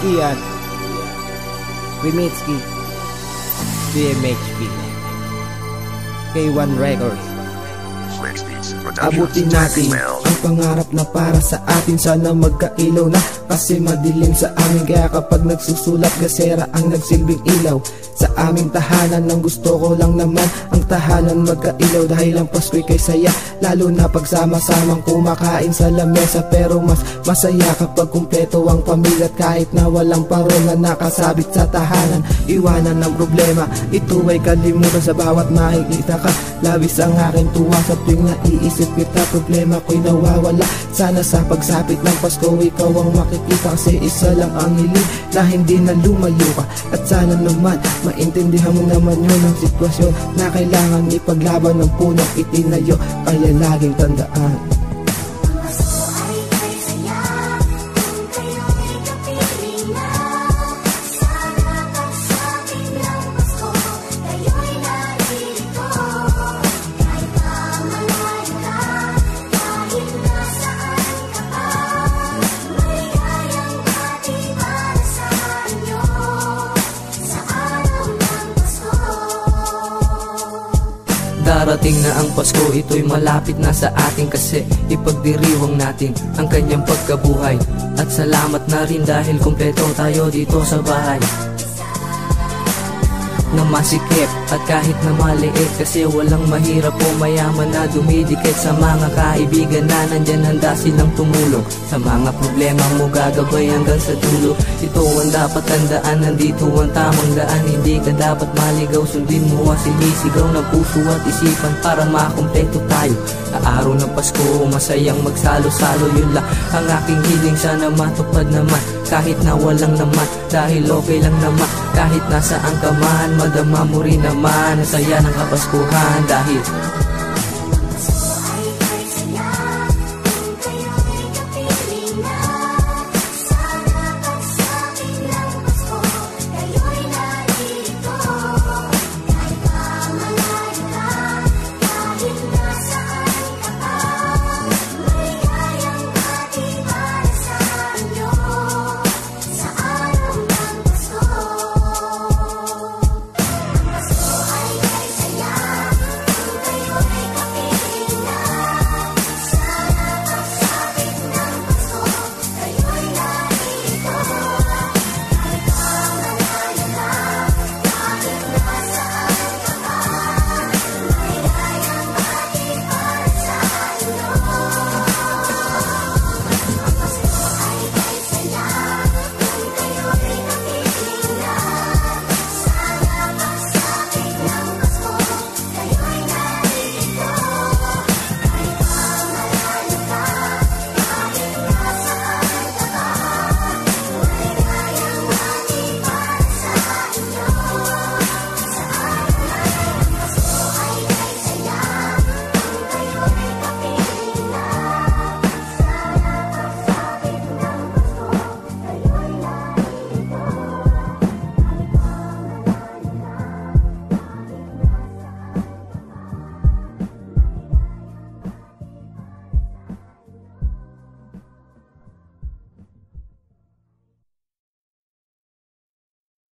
Ian Wimitski, DMHP, K1 Records. Abutin natin ang pangarap na para sa atin. Sana magkailaw na kasi madilim sa amin. Kaya kapag nagsusulat gasera ang nagsilbing ilaw sa aming tahanan. Ang gusto ko lang naman ang tahanan magkailaw, dahil ang Pasko'y kay saya, lalo na pagsama-samang kumakain sa lamesa. Pero mas masaya kapag kumpleto ang pamilya, kahit na walang parol na nakasabit sa tahanan. Iwanan ng problema, ito ay kalimutan sa bawat makikita ka. Labis ang aking tuwa sa tuwing naiisip kita, problema ko'y nawawala. Sana sa pagsapit ng Pasko ikaw ang makikita, kasi isa lang ang hiling na hindi na lumayo ka. At sana naman maintindihan mo naman yun ang sitwasyon na kailangan ipaglaban ng punong itinayo. Kaya laging tandaan, darating na ang Pasko, ito'y malapit na sa atin, kasi ipagdiriwang natin ang kanyang pagkabuhay. At salamat na rin dahil kumpleto tayo dito sa bahay na masikip at kahit na maliit, kasi walang mahirap o mayaman na dumidikit sa mga kaibigan na nandyan handa silang tumulong. Sa mga problema mo gagabay hanggang sa dulo. Ito ang dapat tandaan, nandito ang tamang daan. Hindi ka dapat maligaw, sundin mo ang sinisigaw ng puso at isipan para makumpleto tayo. Sa araw ng Pasko masayang magsalo-salo, yun lang ang aking hiling, sana matupad naman kahit na walang naman, dahil okay lang naman kahit nasaan ka man. Madama mo rin naman ang saya ng Kapaskuhan, dahil